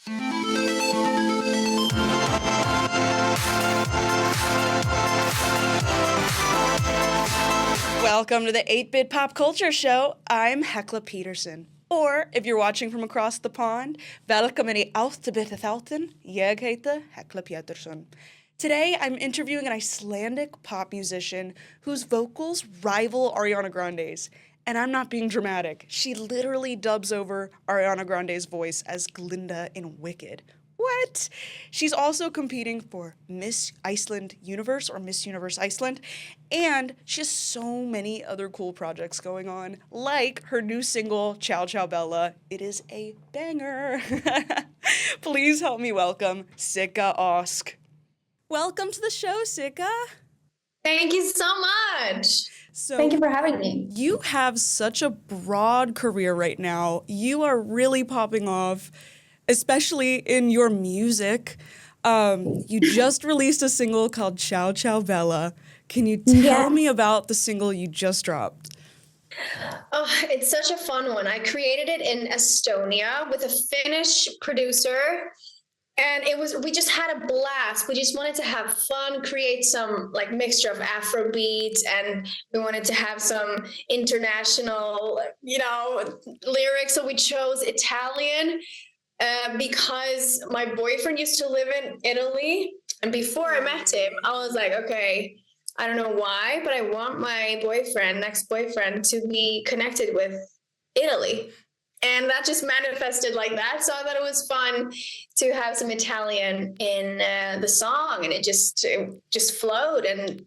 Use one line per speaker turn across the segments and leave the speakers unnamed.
Welcome to the 8-Bit Pop Culture Show. I'm Hekla Petursson. Or, if you're watching from across the pond, välkommen i 8-Bit Thoughten. Jag heter Hekla Petursson. Today, I'm interviewing an Icelandic pop musician whose vocals rival Ariana Grande's. And I'm not being dramatic. She literally dubs over Ariana Grande's voice as Glinda in Wicked. What? She's also competing for Miss Iceland Universe or Miss Universe Iceland, and she has so many other cool projects going on, like her new single, Ciao Ciao Bella. It is a banger. Please help me welcome Sigga Ózk. Welcome to the show, Sigga.
Thank you so much.
So,
thank you for having me.
You have such a broad career right now. You are really popping off, especially in your music. You just released a single called Ciao Ciao Bella. Can you tell me about the single you just dropped?
Oh, it's such a fun one. I created it in Estonia with a Finnish producer. And we just had a blast. We just wanted to have fun, create some like mixture of Afrobeat, and we wanted to have some international, lyrics. So we chose Italian because my boyfriend used to live in Italy. And before I met him, I was like, okay, I don't know why, but I want my next boyfriend to be connected with Italy. And that just manifested like that. So I thought it was fun to have some Italian in the song, and it just flowed. And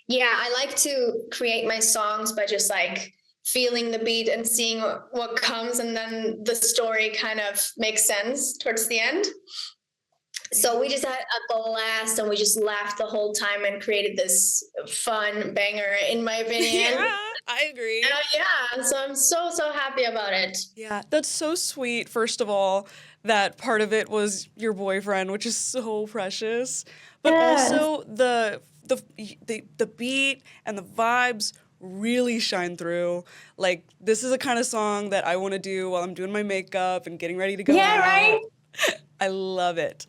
yeah, I like to create my songs by just like feeling the beat and seeing what comes, and then the story kind of makes sense towards the end. So we just had a blast, and we just laughed the whole time and created this fun banger, in my opinion.
Yeah, I agree.
So I'm so happy about it.
Yeah, that's so sweet, first of all, that part of it was your boyfriend, which is so precious. But also the beat and the vibes really shine through. Like, this is the kind of song that I want to do while I'm doing my makeup and getting ready to go out.
Yeah, right?
I love it.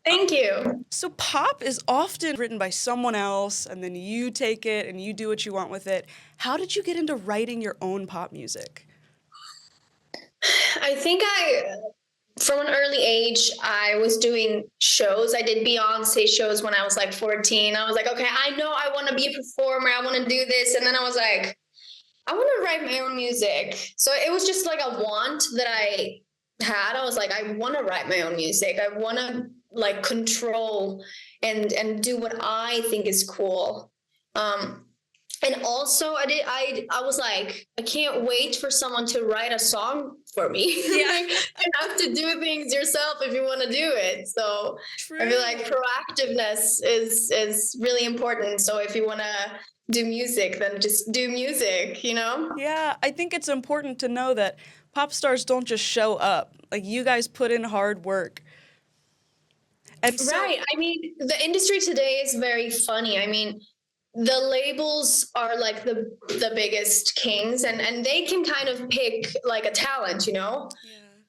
Thank you.
So pop is often written by someone else, and then you take it and you do what you want with it. How did you get into writing your own pop music?
I think from an early age, I was doing shows. I did Beyonce shows when I was like 14. I was like, okay, I know I want to be a performer. I want to do this. And then I was like, I want to write my own music. So it was just like a want that I had. I was like, I want to write my own music. I want to like control and do what I think is cool. And also I was like, I can't wait for someone to write a song for me. Yeah. You have to do things yourself if you want to do it. So true. I feel like proactiveness is really important. So if you want to do music, then just do music,
Yeah, I think it's important to know that pop stars don't just show up. Like, you guys put in hard work. And
right. I mean, the industry today is very funny. I mean, the labels are like the biggest kings, and they can kind of pick like a talent, Yeah.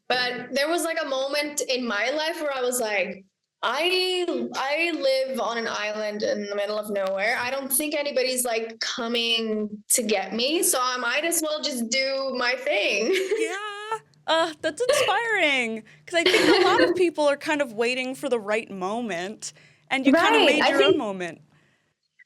But there was like a moment in my life where I was like, I live on an island in the middle of nowhere. I don't think anybody's like coming to get me, so I might as well just do my thing.
Yeah. That's inspiring, because I think a lot of people are kind of waiting for the right moment, and you kind of made your own moment.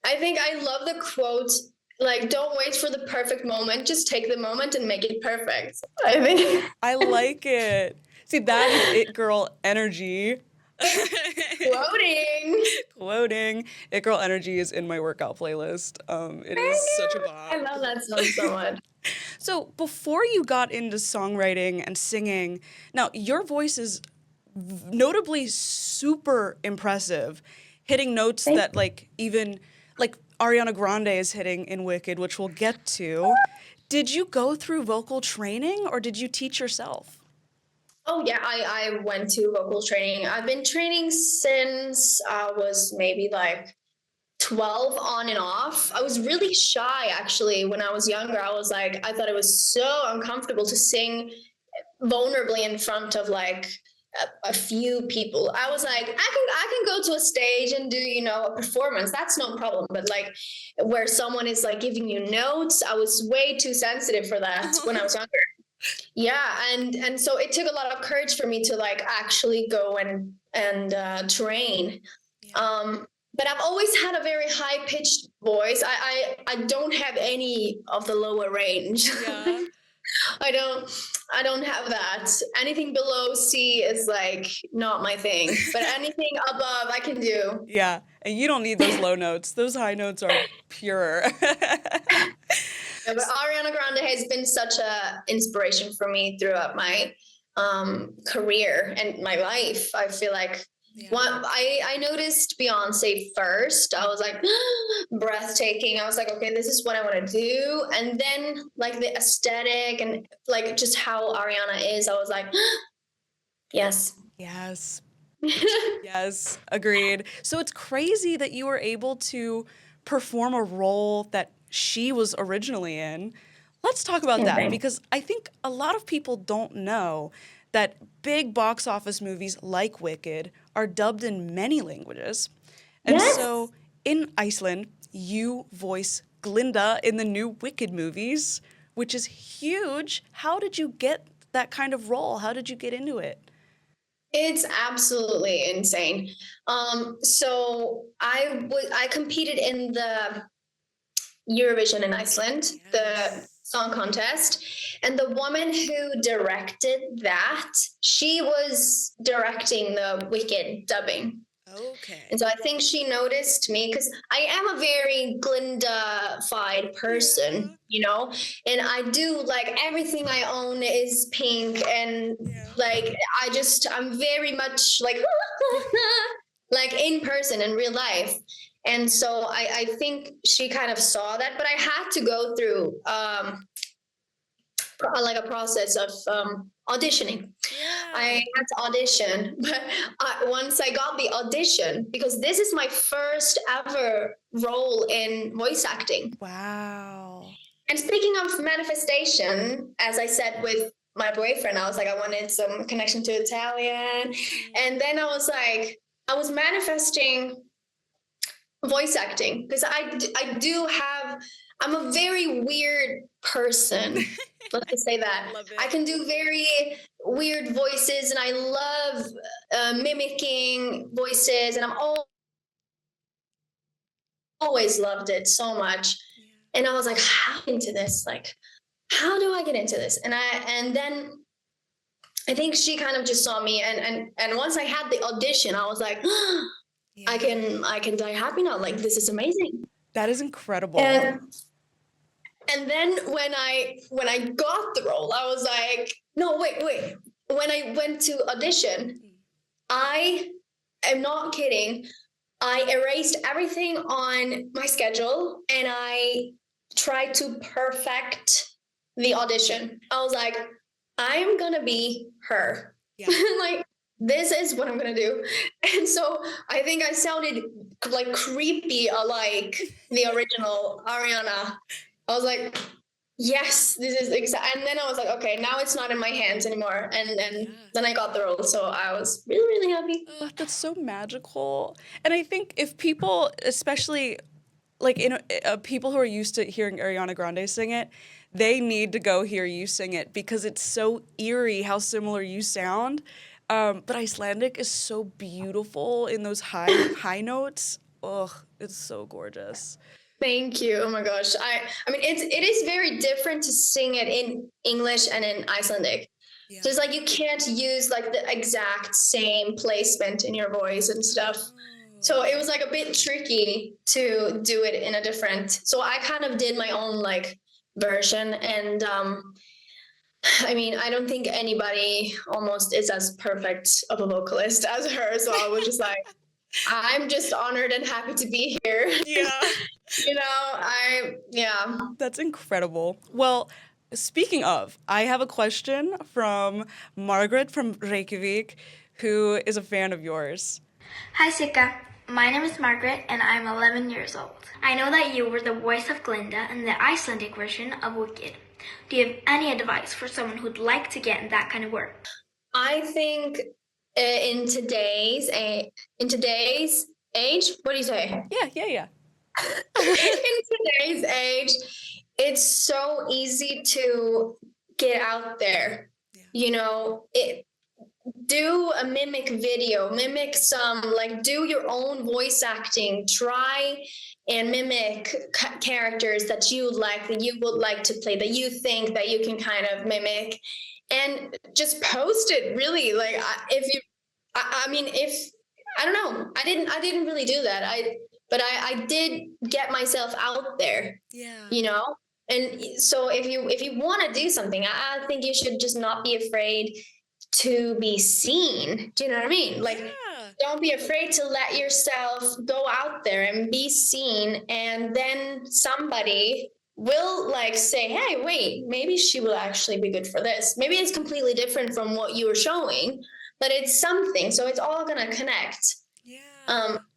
I think I love the quote, like, don't wait for the perfect moment, just take the moment and make it perfect. I think.
I like it. See, that is it girl energy. Quoting. It girl energy is in my workout playlist. It is such a vibe.
I love that song so much.
So before you got into songwriting and singing, now your voice is notably super impressive, hitting notes that like even like Ariana Grande is hitting in Wicked, which we'll get to. Did you go through vocal training, or did you teach yourself?
Oh yeah, I went to vocal training. I've been training since I was maybe like 12 on and off. I was really shy actually when I was younger. I thought it was so uncomfortable to sing vulnerably in front of like a few people. I was like, I can go to a stage and do, a performance. That's no problem. But like where someone is like giving you notes, I was way too sensitive for that when I was younger. Yeah, and so it took a lot of courage for me to like actually go and train.
Yeah.
But I've always had a very high pitched voice. I don't have any of the lower range.
Yeah.
I don't have that. Anything below C is like not my thing. But anything above I can do.
Yeah. And you don't need those low notes. Those high notes are pure.
Yeah, but Ariana Grande has been such a inspiration for me throughout my career and my life. I feel like
Yeah.
I noticed Beyonce first. I was like breathtaking. I was like, okay, this is what I want to do. And then like the aesthetic and like just how Ariana is, I was like, yes.
Yes. Yes, agreed. So it's crazy that you were able to perform a role that she was originally in. Let's talk about that
Okay.
because I think a lot of people don't know that big box office movies like Wicked are dubbed in many languages. And
Yes.
so in Iceland, you voice Glinda in the new Wicked movies, which is huge. How did you get that kind of role? How did you get into it?
It's absolutely insane. So I competed in the Eurovision in Iceland, the song contest, and the woman who directed that, she was directing the Wicked dubbing.
Okay.
And so I think she noticed me because I am a very Glinda-fied person, and I do like everything I own is pink, and like I'm very much like like in person in real life. And so I think she kind of saw that, but I had to go through like a process of auditioning. I had to audition, but once I got the audition, because this is my first ever role in voice acting.
Wow.
And speaking of manifestation, as I said with my boyfriend, I was like, I wanted some connection to Italian. And then I was like, I was manifesting voice acting because I'm a very weird person. Let's just say that.
Love it.
I can do very weird voices, and I love mimicking voices, and always loved it so much. And I was like, how into this? Like, how do I get into this? And then I think she kind of just saw me, and once I had the audition, I was like, I can die happy now. Like, this is amazing.
That is incredible.
And then when I got the role, I was like, no, wait. When I went to audition, I am not kidding. I erased everything on my schedule and I tried to perfect the audition. I was like, I am gonna be her.
Yeah.
Like, this is what I'm gonna do. And so I think I sounded like creepy like the original Ariana. I was like, yes, this is exactly. And then I was like, okay, now it's not in my hands anymore. And then I got the role, so I was really, really happy.
Oh, that's so magical. And I think if people, especially like people who are used to hearing Ariana Grande sing it, they need to go hear you sing it because it's so eerie how similar you sound. But Icelandic is so beautiful in those high notes. Ugh, it's so gorgeous.
Thank you. Oh my gosh. I mean, it is very different to sing it in English and in Icelandic.
Yeah.
So it's like you can't use like the exact same placement in your voice and stuff. So it was like a bit tricky to do it in a different. So I kind of did my own like version, and I mean, I don't think anybody almost is as perfect of a vocalist as her. So I was just like, I'm just honored and happy to be here.
Yeah.
Yeah.
That's incredible. Well, speaking of, I have a question from Margaret from Reykjavik, who is a fan of yours.
Hi, Sigga. My name is Margaret, and I'm 11 years old. I know that you were the voice of Glinda in the Icelandic version of Wicked. Do you have any advice for someone who'd like to get in that kind of work?
I think in today's age, what do you say?
Yeah.
In today's age, it's so easy to get out there.
Yeah.
You know, do a mimic video, mimic some, like, do your own voice acting, try and mimic characters that you like, that you would like to play, that you think that you can kind of mimic, and just post it. Really, like, I mean, if I don't know, I didn't really do that. But I did get myself out there.
Yeah.
You know, and so if you want to do something, I think you should just not be afraid to be seen. Do you know what I mean? Like, don't be afraid to let yourself go out there and be seen, and then somebody will like say, hey, wait, maybe she will actually be good for this. Maybe it's completely different from what you were showing, but it's something. So it's all gonna connect.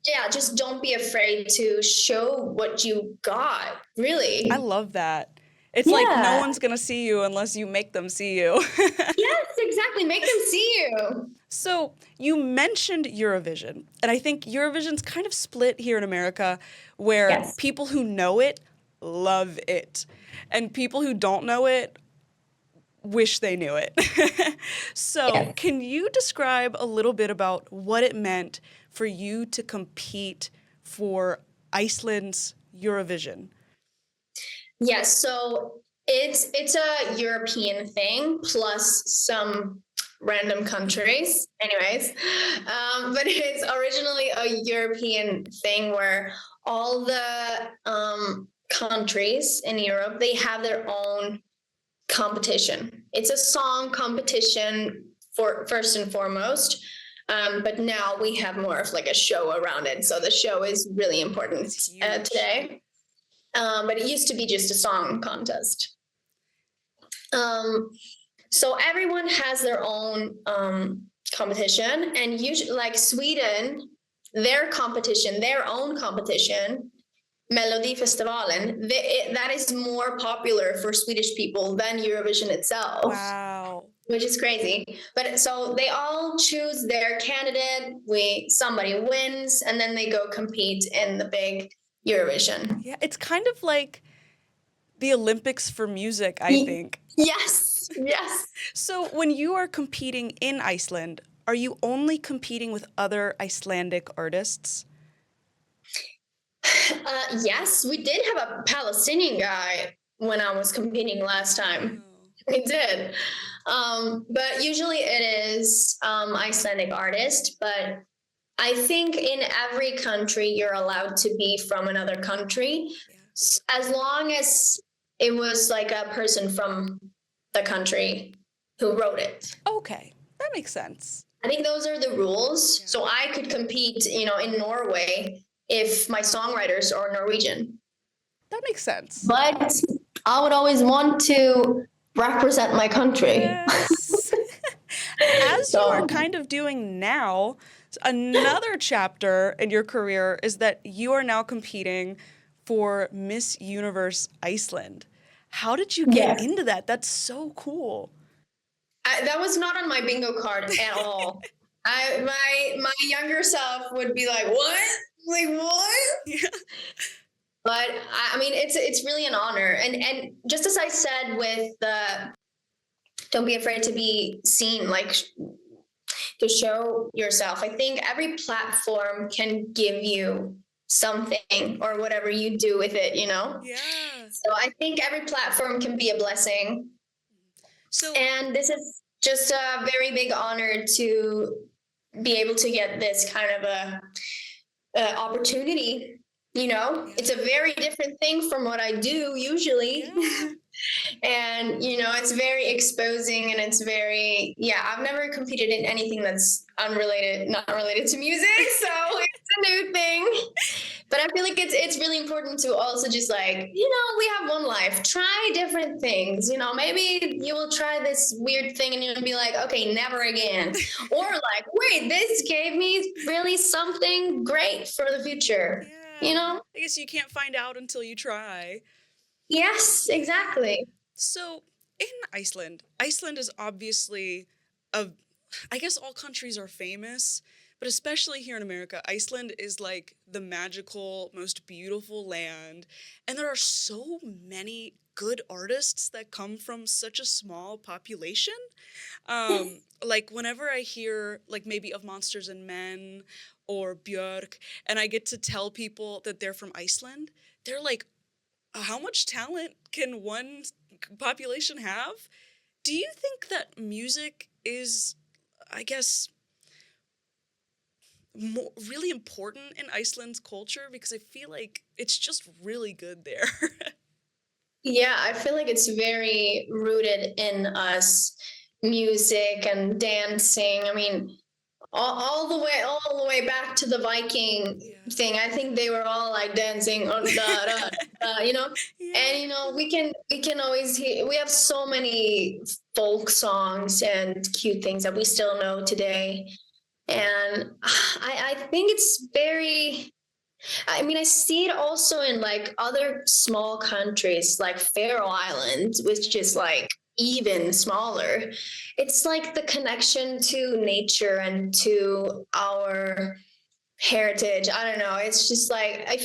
Yeah, just don't be afraid to show what you got. Really,
I love that. It's like no one's gonna see you unless you make them see you.
Yes, exactly. Make them see you.
So you mentioned Eurovision, and I think Eurovision's kind of split here in America, where people who know it love it, and people who don't know it wish they knew it. So can you describe a little bit about what it meant for you to compete for Iceland's Eurovision?
Yes, so it's a European thing plus some random countries. Anyways, but it's originally a European thing where all the countries in Europe, they have their own competition. It's a song competition for first and foremost. But now we have more of like a show around it. So the show is really important today. But it used to be just a song contest. So everyone has their own competition, and usually, like Sweden, their own competition, Melodifestivalen, that is more popular for Swedish people than Eurovision itself.
Wow.
Which is crazy. But so they all choose their candidate, somebody wins, and then they go compete in the big Eurovision.
Yeah, it's kind of like the Olympics for music, I think.
Yes.
So when you are competing in Iceland, are you only competing with other Icelandic artists?
Yes, we did have a Palestinian guy when I was competing last time. We did. But usually it is Icelandic artist, but I think in every country you're allowed to be from another country, as long as it was like a person from the country who wrote it.
Okay, that makes sense.
I think those are the rules. So I could compete, in Norway if my songwriters are Norwegian.
That makes sense.
But I would always want to represent my country.
Yes. As you are kind of doing now, another chapter in your career is that you are now competing for Miss Universe Iceland. How did you get into that? That's so cool.
That was not on my bingo card at all. My younger self would be like, what? Like, what?
Yeah.
But I mean, it's really an honor. And just as I said with don't be afraid to be seen, like to show yourself. I think every platform can give you something or whatever you do with it,
Yeah.
So I think every platform can be a blessing. And this is just a very big honor to be able to get this kind of a opportunity. It's a very different thing from what I do usually. And, it's very exposing, and it's very, I've never competed in anything that's not related to music. So it's a new thing. But I feel like it's really important to also just like, we have one life, try different things, maybe you will try this weird thing and you'll be like, okay, never again. Or like, wait, this gave me really something great for the future.
I guess you can't find out until you try.
Yes, exactly.
So in Iceland is obviously a I guess all countries are famous, but especially here in America, Iceland is like the magical, most beautiful land. And there are so many good artists that come from such a small population. Like whenever I hear like maybe of Monsters and Men or Björk, and I get to tell people that they're from Iceland, they're like, how much talent can one population have? Do you think that music is, I guess, really important in Iceland's culture? Because I feel like it's just really good there.
Yeah, I feel like it's very rooted in us, music and dancing. I mean, all the way back to the Viking
Yeah.
thing. I think they were all like dancing on you know.
Yeah.
And we can always hear. We have so many folk songs and cute things that we still know today. And I think it's very. I mean, I see it also in like other small countries like Faroe Islands, which is like even smaller. It's like the connection to nature and to our heritage. I don't know. It's just like I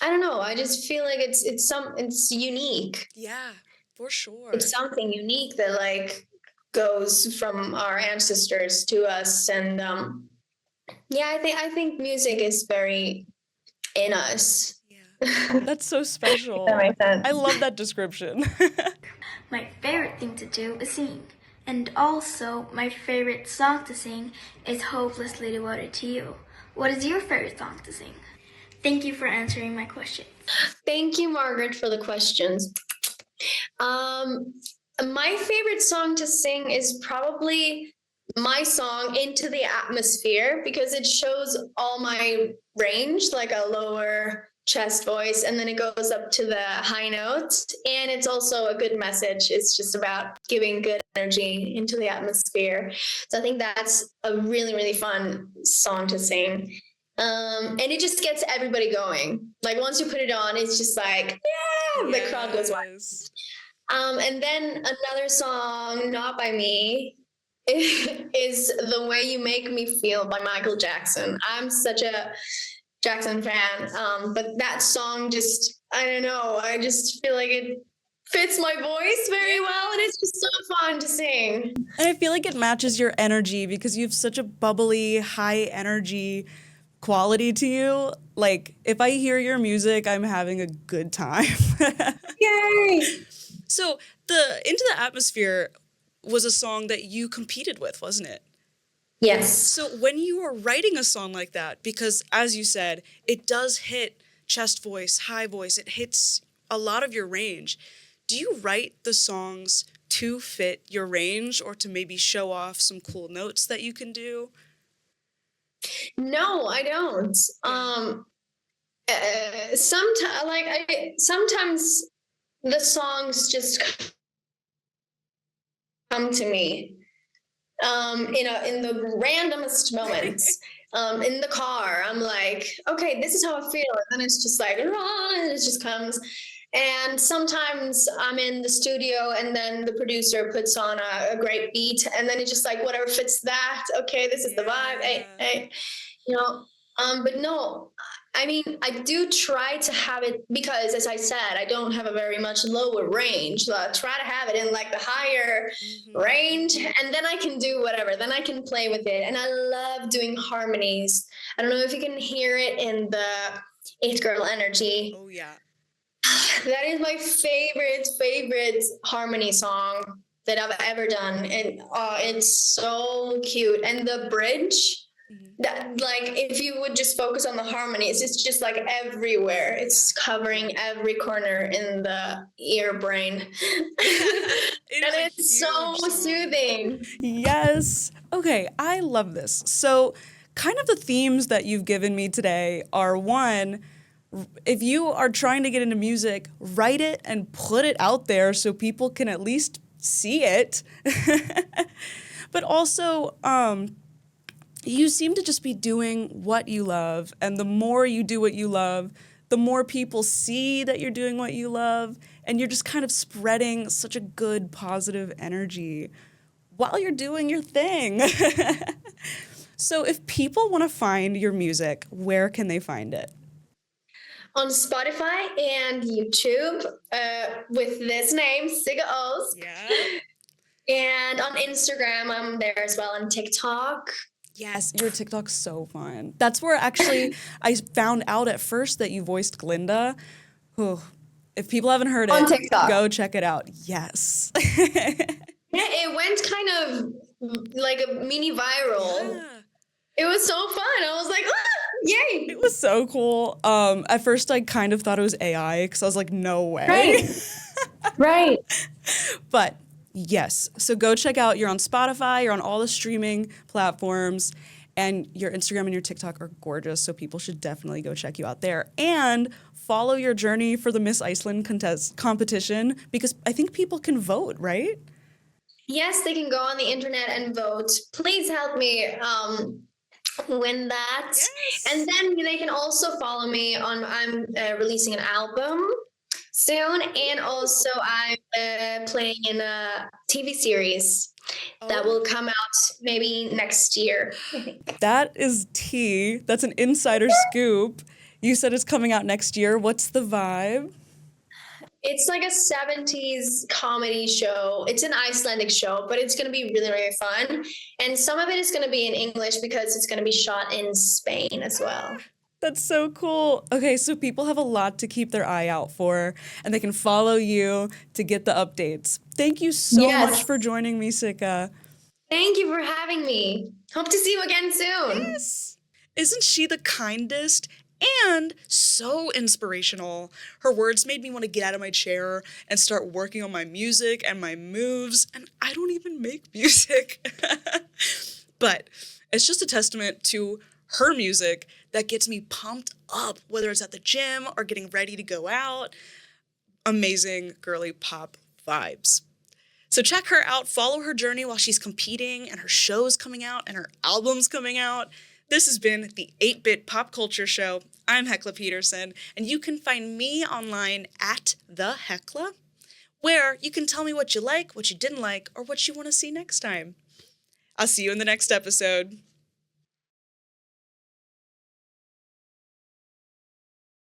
don't know. I just feel like it's unique.
Yeah, for sure.
It's something unique that like goes from our ancestors to us. And yeah, I think music is very in us.
Yeah. That's so special.
That makes sense.
I love that description.
My favorite thing to do is sing. And also, my favorite song to sing is Hopelessly Devoted to You. What is your favorite song to sing? Thank you for answering my question.
Thank you, Margaret, for the questions. My favorite song to sing is probably my song Into the Atmosphere, because it shows all my range, like a lower chest voice, and then it goes up to the high notes. And it's also a good message. It's just about giving good energy into the atmosphere. So I think that's a really, really fun song to sing. And it just gets everybody going. Like once you put it on, it's just like, yeah, the crowd goes wild.
Yes.
And then another song, not by me, is The Way You Make Me Feel by Michael Jackson. I'm such a Jackson fan, but that song just, I don't know, I just feel like it fits my voice very well, and it's just so fun to sing.
And I feel like it matches your energy because you have such a bubbly, high energy quality to you. Like, if I hear your music, I'm having a good time.
Yay!
So, the Into the Atmosphere was a song that you competed with, wasn't it?
Yes.
So, when you are writing a song like that, because as you said, it does hit chest voice, high voice, it hits a lot of your range. Do you write the songs to fit your range or to maybe show off some cool notes that you can do?
No, I don't. Sometimes the songs just come to me in the randomest moments. In the car, I'm like, okay, this is how I feel, and then it's just like, "Rah," and it just comes. And sometimes I'm in the studio, and then the producer puts on a great beat, and then it's just like whatever fits that. Okay, this is the vibe. Hey, you know. But no, I mean, I do try to have it because, as I said, I don't have a very much lower range. So I try to have it in like the higher range, and then I can do whatever. Then I can play with it, and I love doing harmonies. I don't know if you can hear it in the It Girl Energy.
Oh, yeah.
That is my favorite harmony song that I've ever done, and it's so cute. And the bridge. That, like, if you would just focus on the harmonies, it's just like everywhere. It's covering every corner in the ear brain. And it's so soothing.
Yes. Okay, I love this. So, kind of the themes that you've given me today are one, if you are trying to get into music, write it and put it out there so people can at least see it. But also, you seem to just be doing what you love, and the more you do what you love, the more people see that you're doing what you love, and you're just kind of spreading such a good, positive energy. while you're doing your thing. So if people want to find your music, where can they find it?
On Spotify and YouTube with this name, Sigga Ózk.
Yeah.
And on Instagram, I'm there as well, and TikTok.
Yes, your TikTok's so fun. That's where actually I found out at first that you voiced Glinda. Whew. If people haven't heard
On
it,
TikTok.
go check it out. Yes.
Yeah, it went kind of like a mini viral.
Yeah.
It was so fun. I was like, yay.
It was so cool. At first I kind of thought it was AI because I was like, no way.
Right. Right.
But yes, so go check out. You're on Spotify, you're on all the streaming platforms, and your Instagram and your TikTok are gorgeous, so people should definitely go check you out there. And follow your journey for the Miss Iceland competition, because I think people can vote, right?
Yes, they can go on the internet and vote. Please help me win that.
Yes.
And then they can also follow me on, I'm releasing an album soon, and also I'm playing in a TV series that will come out maybe next year, I think.
That is tea. That's an insider scoop. You said it's coming out next year. What's the vibe?
It's like a 70s comedy show. It's an Icelandic show, but it's going to be really, really fun. And some of it is going to be in English because it's going to be shot in Spain as well.
That's so cool. Okay, so people have a lot to keep their eye out for, and they can follow you to get the updates. Thank you so much for joining me, Sigga.
Thank you for having me. Hope to see you again soon.
Yes. Isn't she the kindest and so inspirational? Her words made me want to get out of my chair and start working on my music and my moves, and I don't even make music. But it's just a testament to her music that gets me pumped up, whether it's at the gym or getting ready to go out. Amazing girly pop vibes. So check her out, follow her journey while she's competing and her shows coming out and her albums coming out. This has been the 8-Bit Pop Culture Show. I'm Hekla Petursson, and you can find me online at The Hekla, where you can tell me what you like, what you didn't like, or what you want to see next time. I'll see you in the next episode.